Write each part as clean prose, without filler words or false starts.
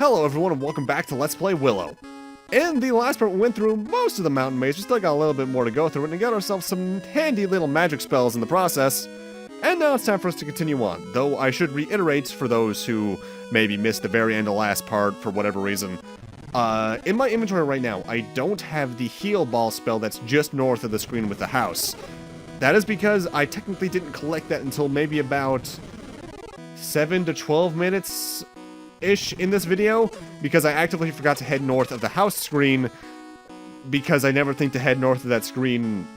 Hello everyone and welcome back to Let's Play Willow. In the last part we went through most of the mountain maze, we still got a little bit more to go through and got ourselves some handy little magic spells in the process. And now it's time for us to continue on, though I should reiterate for those who maybe missed the very end of the last part for whatever reason. In my inventory right now, I don't have the heal ball spell that's just north of the screen with the house. That is because I technically didn't collect that until maybe about 7 to 12 minutes-ish in this video, because I actively forgot to head north of the house screen, because I never think to head north of that screen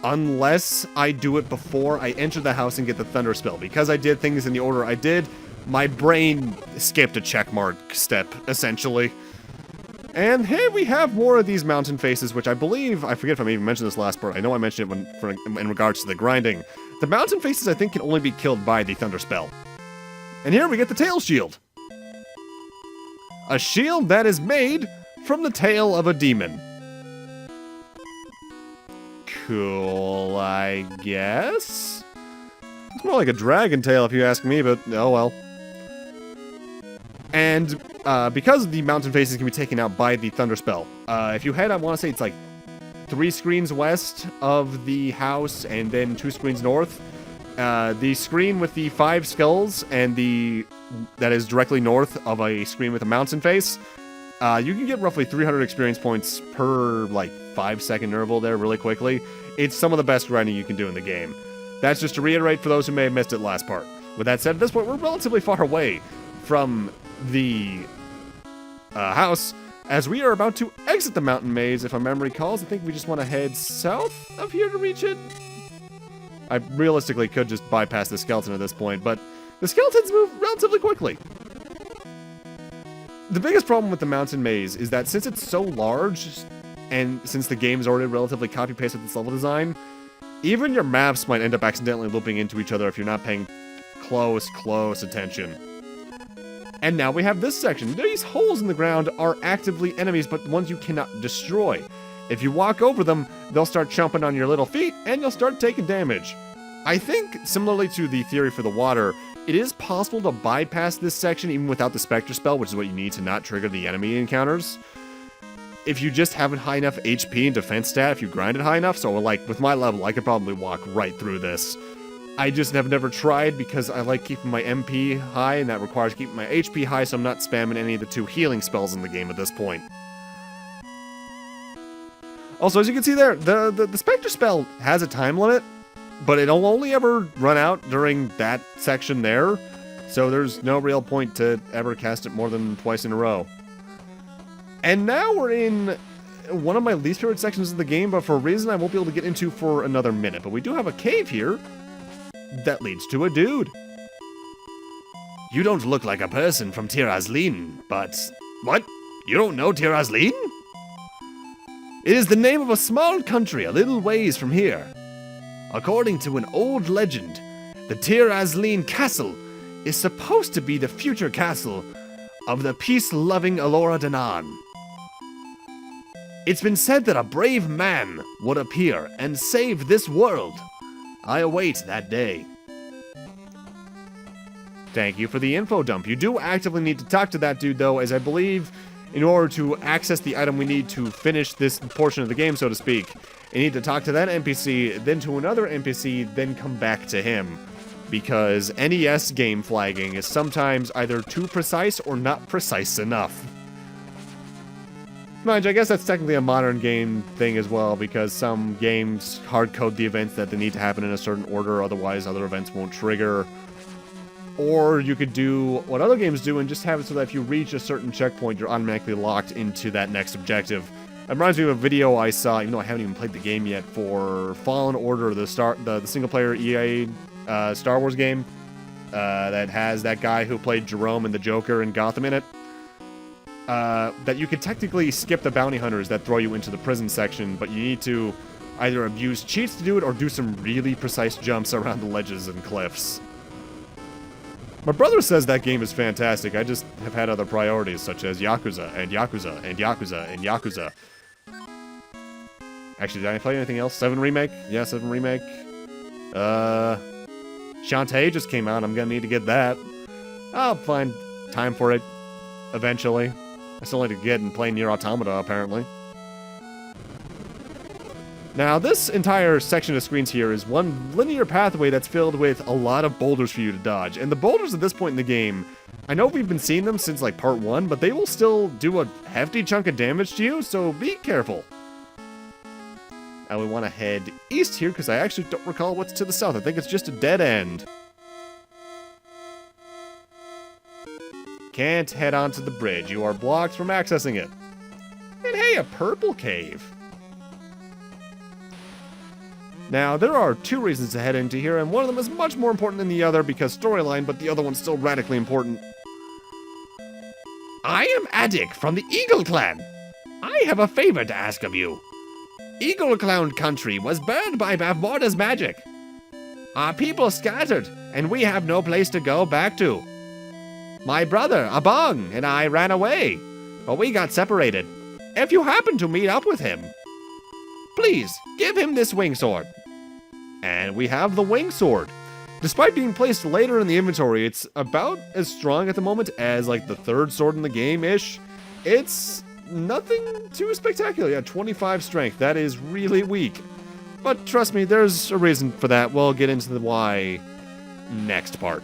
unless I do it before I enter the house and get the thunder spell. Because I did things in the order I did, my brain skipped a checkmark step, essentially. And here we have more of these mountain faces, which I believe, I forget if I even mentioned this last part, I know I mentioned it in regards to the grinding. The mountain faces I think can only be killed by the thunder spell. And here we get the tail shield. A shield that is made from the tail of a demon. Cool, I guess? It's more like a dragon tail if you ask me, but oh well. And because the mountain faces can be taken out by the thunder spell, if you head, I want to say it's like 3 screens west of the house and then 2 screens north. The screen with the 5 skulls and that is directly north of a screen with a mountain face, you can get roughly 300 experience points per, like, 5-second interval there really quickly. It's some of the best grinding you can do in the game. That's just to reiterate for those who may have missed it last part. With that said, at this point, we're relatively far away from the house, as we are about to exit the mountain maze. If my memory calls, I think we just want to head south of here to reach it. I realistically could just bypass the skeleton at this point, but the skeletons move relatively quickly. The biggest problem with the mountain maze is that since it's so large, and since the game is already relatively copy-pasted with its level design, even your maps might end up accidentally looping into each other if you're not paying close attention. And now we have this section. These holes in the ground are actively enemies, but ones you cannot destroy. If you walk over them, they'll start chomping on your little feet, and you'll start taking damage. I think, similarly to the theory for the water, it is possible to bypass this section even without the Spectre Spell, which is what you need to not trigger the enemy encounters. If you just have a high enough HP and defense stat, if you grind it high enough, so like with my level, I could probably walk right through this. I just have never tried because I like keeping my MP high, and that requires keeping my HP high, so I'm not spamming any of the 2 healing spells in the game at this point. Also, as you can see there, the Spectre Spell has a time limit, but it'll only ever run out during that section there, so there's no real point to ever cast it more than twice in a row. And now we're in one of my least favorite sections of the game, but for a reason I won't be able to get into for another minute. But we do have a cave here that leads to a dude. You don't look like a person from Tir Asleen, but... What? You don't know Tir Asleen? It is the name of a small country a little ways from here. According to an old legend, the Tir Asleen Castle is supposed to be the future castle of the peace-loving Alora Danan. It's been said that a brave man would appear and save this world. I await that day. Thank you for the info dump. You do actively need to talk to that dude, though, as I believe in order to access the item we need to finish this portion of the game, so to speak, you need to talk to that NPC, then to another NPC, then come back to him. Because NES game flagging is sometimes either too precise or not precise enough. Mind you, I guess that's technically a modern game thing as well, because some games hard-code the events that they need to happen in a certain order, otherwise other events won't trigger. Or you could do what other games do and just have it so that if you reach a certain checkpoint, you're automatically locked into that next objective. It reminds me of a video I saw, even though I haven't even played the game yet, for Fallen Order, the single-player EA Star Wars game that has that guy who played Jerome and the Joker and Gotham in it. That you could technically skip the bounty hunters that throw you into the prison section, but you need to either abuse cheats to do it or do some really precise jumps around the ledges and cliffs. My brother says that game is fantastic. I just have had other priorities, such as Yakuza, and Yakuza, and Yakuza, and Yakuza. Actually, did I play anything else? 7 Remake? Yeah, 7 Remake. Shantae just came out. I'm gonna need to get that. I'll find time for it. eventually. I still need to get and play Nier Automata, apparently. Now, this entire section of screens here is one linear pathway that's filled with a lot of boulders for you to dodge. And the boulders at this point in the game, I know we've been seeing them since, like, part 1, but they will still do a hefty chunk of damage to you, so be careful. And we want to head east here, because I actually don't recall what's to the south. I think it's just a dead end. Can't head onto the bridge. You are blocked from accessing it. And hey, a purple cave. Now, there are 2 reasons to head into here, and one of them is much more important than the other because storyline, but the other one's still radically important. I am Addic from the Eagle Clan. I have a favor to ask of you. Eagle Clan country was burned by Bavmorda's magic. Our people scattered, and we have no place to go back to. My brother, Abong, and I ran away, but we got separated. If you happen to meet up with him, please give him this wing sword. And we have the wing sword. Despite being placed later in the inventory, it's about as strong at the moment as like the 3rd sword in the game-ish. It's nothing too spectacular. Yeah, 25 strength. That is really weak. But trust me, there's a reason for that. We'll get into the why next part.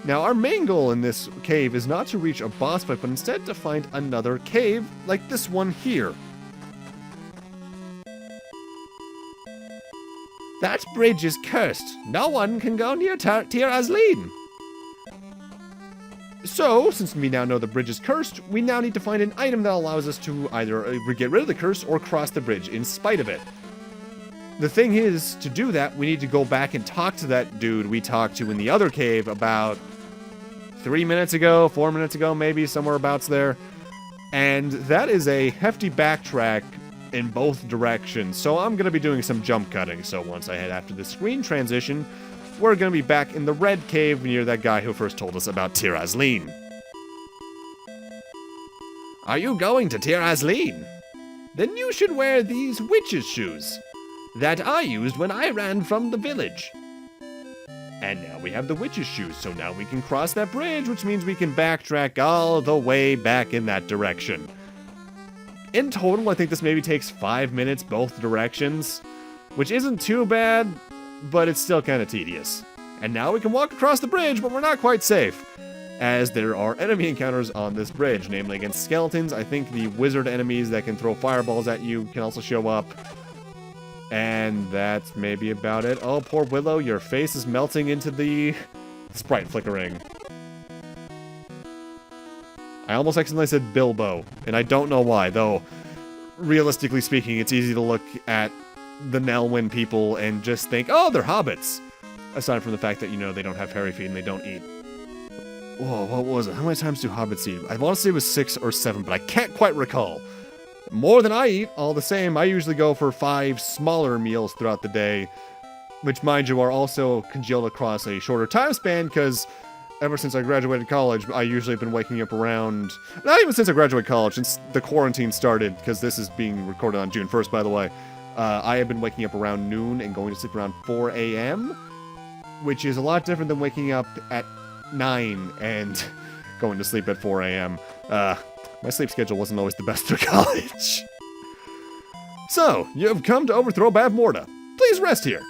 Now, our main goal in this cave is not to reach a boss fight, but instead to find another cave, like this one here. That bridge is cursed. No one can go near Tir Asleen. So, since we now know the bridge is cursed, we now need to find an item that allows us to either get rid of the curse or cross the bridge in spite of it. The thing is, to do that, we need to go back and talk to that dude we talked to in the other cave about 3 minutes ago, 4 minutes ago, maybe, somewhere abouts there. And that is a hefty backtrack in both directions, so I'm going to be doing some jump cutting. So once I head after the screen transition, we're going to be back in the red cave near that guy who first told us about Tir Asleen. Are you going to Tir Asleen? Then you should wear these witch's shoes that I used when I ran from the village. And now we have the witch's shoes, so now we can cross that bridge, which means we can backtrack all the way back in that direction. In total, I think this maybe takes 5 minutes both directions, which isn't too bad, but it's still kind of tedious. And now we can walk across the bridge, but we're not quite safe, as there are enemy encounters on this bridge, namely against skeletons. I think the wizard enemies that can throw fireballs at you can also show up. And that's maybe about it. Oh, poor Willow, your face is melting into the sprite flickering. I almost accidentally said Bilbo, and I don't know why, though realistically speaking, it's easy to look at the Nelwyn people and just think, oh, they're hobbits. Aside from the fact that, you know, they don't have hairy feet and they don't eat. Whoa, what was it? How many times do hobbits eat? I want to say it was 6 or 7, but I can't quite recall. More than I eat, all the same. I usually go for 5 smaller meals throughout the day, which, mind you, are also congealed across a shorter time span, because ever since I graduated college, I usually have been waking up around... Not even since I graduated college, since the quarantine started, because this is being recorded on June 1st, by the way. I have been waking up around noon and going to sleep around 4 a.m., which is a lot different than waking up at 9 and going to sleep at 4 a.m. My sleep schedule wasn't always the best through college. So, you have come to overthrow Bavmorda. Please rest here.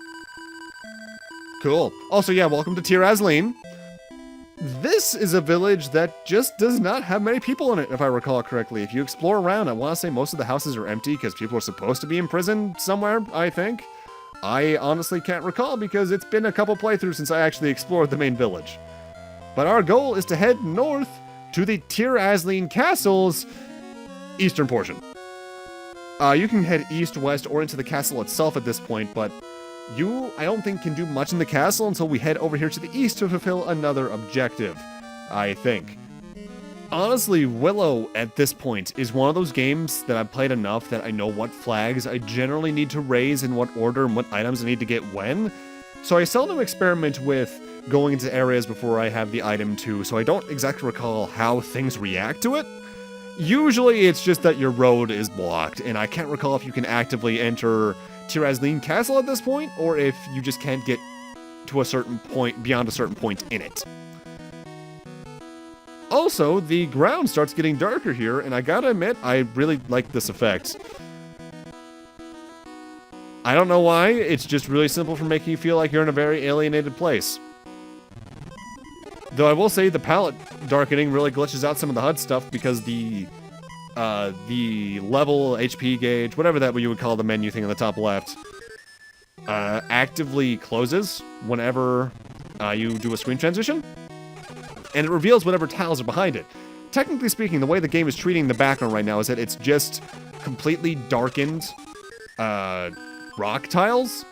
Cool. Also, yeah, welcome to Tir Asleen. This is a village that just does not have many people in it, if I recall correctly. If you explore around, I want to say most of the houses are empty because people are supposed to be imprisoned somewhere, I think. I honestly can't recall because it's been a couple playthroughs since I actually explored the main village. But our goal is to head north to the Tir Asleen Castle's eastern portion. You can head east, west, or into the castle itself at this point, but you, I don't think, can do much in the castle until we head over here to the east to fulfill another objective, I think. Honestly, Willow, at this point, is one of those games that I've played enough that I know what flags I generally need to raise in what order and what items I need to get when, so I seldom experiment with going into areas before I have the item too, so I don't exactly recall how things react to it. Usually it's just that your road is blocked, and I can't recall if you can actively enter Tir Asleen Castle at this point, or if you just can't get to a certain point, beyond a certain point in it. Also, the ground starts getting darker here, and I gotta admit, I really like this effect. I don't know why, it's just really simple for making you feel like you're in a very alienated place. Though I will say the palette darkening really glitches out some of the HUD stuff because the level, HP gauge, whatever that you would call the menu thing on the top left, actively closes whenever you do a screen transition, and it reveals whatever tiles are behind it. Technically speaking, the way the game is treating the background right now is that it's just completely darkened rock tiles,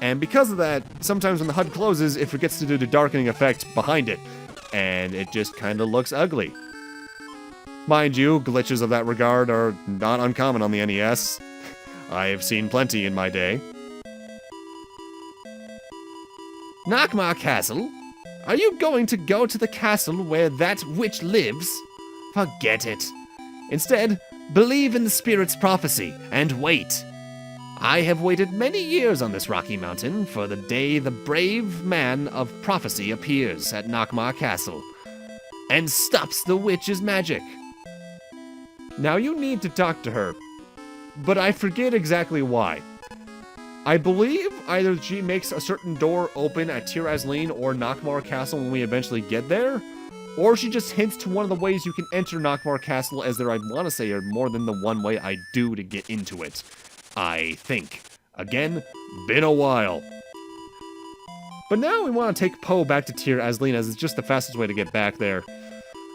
and because of that, sometimes when the HUD closes, it forgets to do the darkening effect behind it, and it just kind of looks ugly. Mind you, glitches of that regard are not uncommon on the NES. I have seen plenty in my day. Nachma Castle? Are you going to go to the castle where that witch lives? Forget it. Instead, believe in the spirit's prophecy and wait. I have waited many years on this rocky mountain for the day the brave man of prophecy appears at Nachma Castle and stops the witch's magic. Now you need to talk to her, but I forget exactly why. I believe either she makes a certain door open at Tir Asleen or Nachma Castle when we eventually get there, or she just hints to one of the ways you can enter Nachma Castle, as there I want to say are more than the one way I do to get into it. I think. Again, been a while. But now we want to take Poe back to Tir Asleen, as it's just the fastest way to get back there.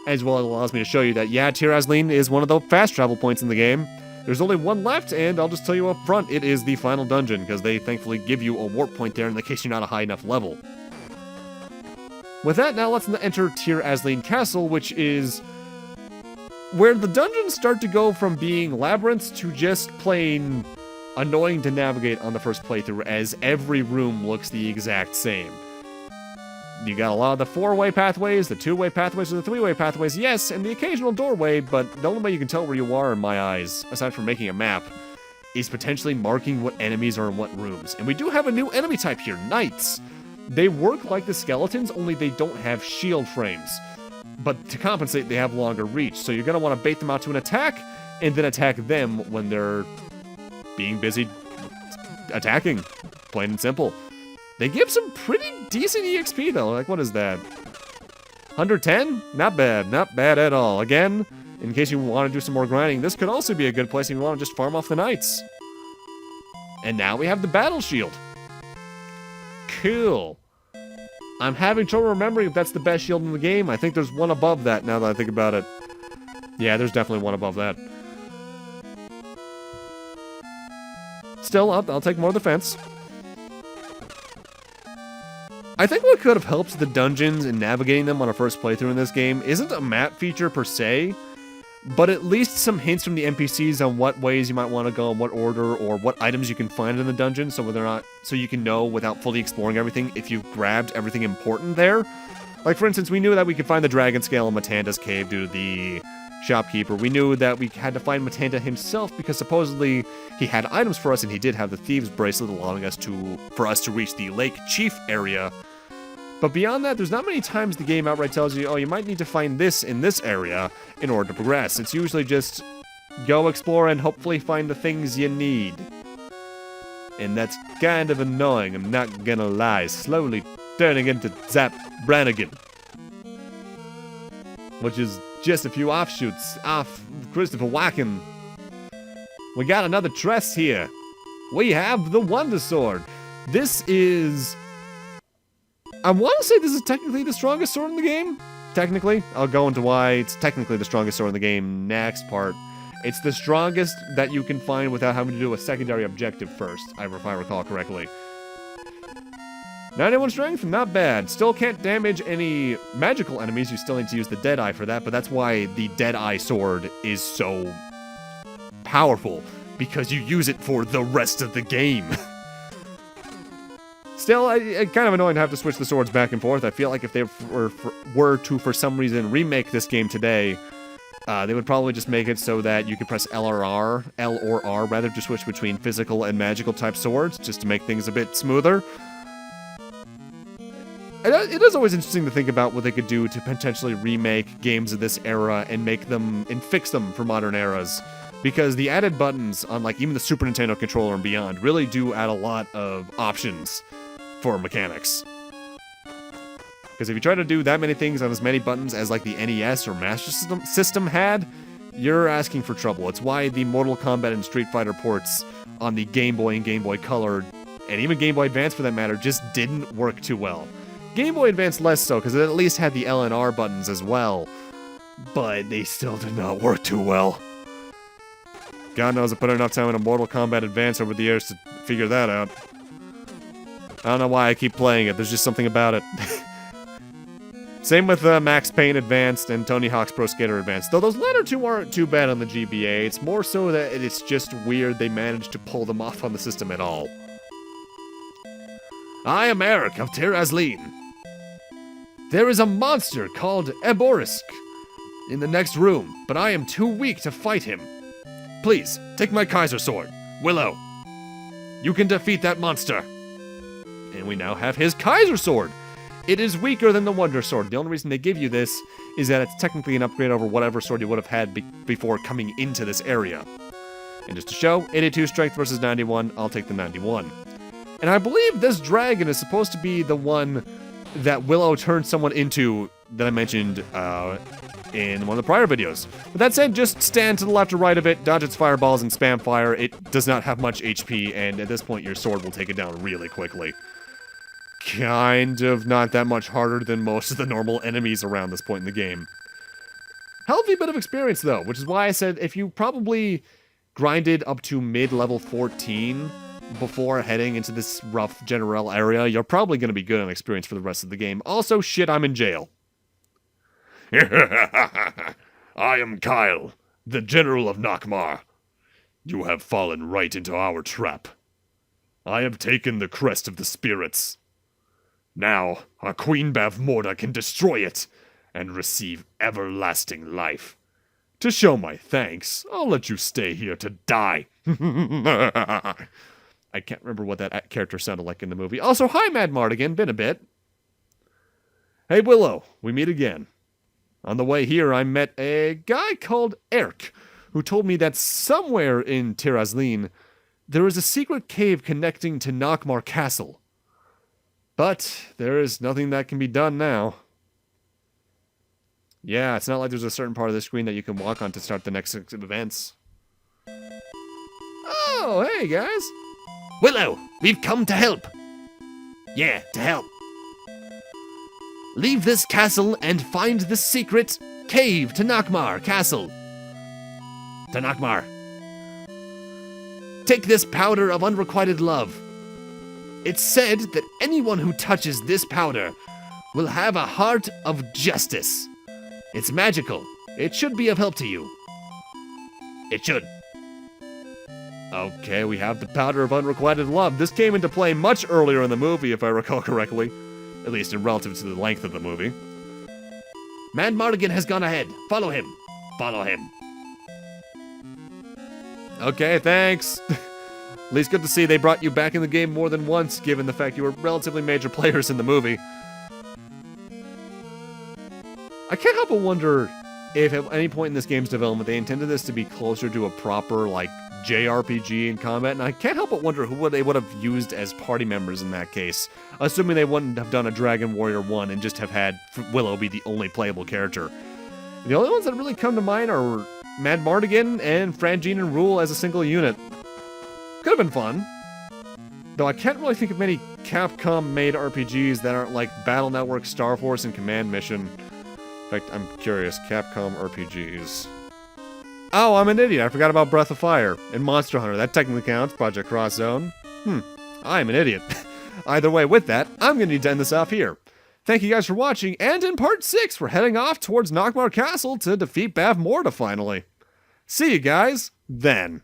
As well, it allows me to show you that, yeah, Tir Asleen is one of the fast travel points in the game. There's only one left, and I'll just tell you up front, it is the final dungeon, because they thankfully give you a warp point there in the case you're not a high enough level. With that, now let's enter Tir Asleen Castle, which is where the dungeons start to go from being labyrinths to just plain annoying to navigate on the first playthrough, as every room looks the exact same. You got a lot of the 4-way pathways, the 2-way pathways, or the 3-way pathways, yes, and the occasional doorway, but the only way you can tell where you are, in my eyes, aside from making a map, is potentially marking what enemies are in what rooms. And we do have a new enemy type here, knights. They work like the skeletons, only they don't have shield frames. But to compensate, they have longer reach, so you're going to want to bait them out to an attack, and then attack them when they're being busy attacking, plain and simple. They give some pretty decent EXP though, like what is that? 110? Not bad, not bad at all. Again, in case you want to do some more grinding, this could also be a good place if you want to just farm off the knights. And now we have the battle shield. Cool. I'm having trouble remembering if that's the best shield in the game. I think there's one above that now that I think about it. Yeah, there's definitely one above that. Still, I'll take more defense. I think what could have helped the dungeons and navigating them on a first playthrough in this game isn't a map feature per se, but at least some hints from the NPCs on what ways you might want to go, in what order, or what items you can find in the dungeon, so whether or not, so you can know without fully exploring everything if you've grabbed everything important there. Like for instance, we knew that we could find the dragon scale in Matanda's cave due to the shopkeeper. We knew that we had to find Matanda himself because supposedly he had items for us, and he did have the thieves bracelet allowing us for us to reach the Lake Chief area. But beyond that, there's not many times the game outright tells you, oh, you might need to find this in this area in order to progress. It's usually just go explore and hopefully find the things you need. And that's kind of annoying, I'm not gonna lie. Slowly turning into Zap Brannigan. Which is just a few offshoots off Christopher Walken. We got another tress here. We have the Wonder Sword. This is... I want to say this is technically the strongest sword in the game. Technically. I'll go into why it's technically the strongest sword in the game next part. It's the strongest that you can find without having to do a secondary objective first, if I recall correctly. 91 strength, not bad. Still can't damage any magical enemies. You still need to use the Deadeye for that, but that's why the Deadeye sword is so powerful, because you use it for the rest of the game. Still, it's kind of annoying to have to switch the swords back and forth. I feel like if they were to, for some reason, remake this game today, they would probably just make it so that you could press L or R, to switch between physical and magical type swords, just to make things a bit smoother. It is always interesting to think about what they could do to potentially remake games of this era and make them and fix them for modern eras. Because the added buttons on like even the Super Nintendo controller and beyond really do add a lot of options for mechanics. Because if you try to do that many things on as many buttons as like the NES or Master System had, you're asking for trouble. It's why the Mortal Kombat and Street Fighter ports on the Game Boy and Game Boy Color, and even Game Boy Advance for that matter, just didn't work too well. Game Boy Advance less so, because it at least had the L and R buttons as well. But they still did not work too well. God knows I put enough time into Mortal Kombat Advance over the years to figure that out. I don't know why I keep playing it, there's just something about it. Same with Max Payne Advanced and Tony Hawk's Pro Skater Advanced. Though those latter two aren't too bad on the GBA, it's more so that it's just weird they managed to pull them off on the system at all. I am Eric of Tir Asleen. There is a monster called Eborisk in the next room, but I am too weak to fight him. Please, take my Kaiser Sword, Willow. You can defeat that monster. And we now have his Kaiser Sword. It is weaker than the Wonder Sword. The only reason they give you this is that it's technically an upgrade over whatever sword you would have had before coming into this area. And just to show, 82 strength versus 91, I'll take the 91. And I believe this dragon is supposed to be the one that Willow turned someone into that I mentioned in one of the prior videos. But that said, just stand to the left or right of it, dodge its fireballs, and spam fire. It does not have much HP, and at this point your sword will take it down really quickly. Kind of not that much harder than most of the normal enemies around this point in the game. Healthy bit of experience though, which is why I said if you probably grinded up to mid-level 14 before heading into this rough general area, you're probably going to be good on experience for the rest of the game. Also, shit, I'm in jail. I am Kyle, the General of Nachma. You have fallen right into our trap. I have taken the crest of the spirits. Now, our Queen Bavmorda can destroy it and receive everlasting life. To show my thanks, I'll let you stay here to die. I can't remember what that character sounded like in the movie. Also, hi, Mad Mardigan, been a bit. Hey, Willow, we meet again. On the way here, I met a guy called Eric, who told me that somewhere in Tir Asleen, there is a secret cave connecting to Nachma Castle. But there is nothing that can be done now. Yeah, it's not like there's a certain part of the screen that you can walk on to start the next events. Oh, hey guys. Willow, we've come to help. Yeah, to help. Leave this castle and find the secret cave to Nachma Castle. To Nachma. Take this powder of unrequited love. It's said that anyone who touches this powder will have a heart of justice. It's magical. It should be of help to you. It should. Okay, we have the powder of unrequited love. This came into play much earlier in the movie, if I recall correctly. At least in relative to the length of the movie. Mad Mardigan has gone ahead. Follow him. Follow him. Okay, thanks. At least good to see they brought you back in the game more than once, given the fact you were relatively major players in the movie. I can't help but wonder if at any point in this game's development they intended this to be closer to a proper, like, JRPG in combat, and I can't help but wonder who they would have used as party members in that case, assuming they wouldn't have done a Dragon Warrior 1 and just have had Willow be the only playable character. The only ones that really come to mind are Mad Mardigan and Frangine and Rule as a single unit. Could have been fun. Though I can't really think of many Capcom-made RPGs that aren't like Battle Network, Star Force, and Command Mission. In fact, I'm curious. Capcom RPGs. Oh, I'm an idiot. I forgot about Breath of Fire and Monster Hunter. That technically counts. Project Cross Zone. I'm an idiot. Either way, with that, I'm going to need to end this off here. Thank you guys for watching, and in part 6, we're heading off towards Nachma Castle to defeat Bavmorda finally. See you guys then.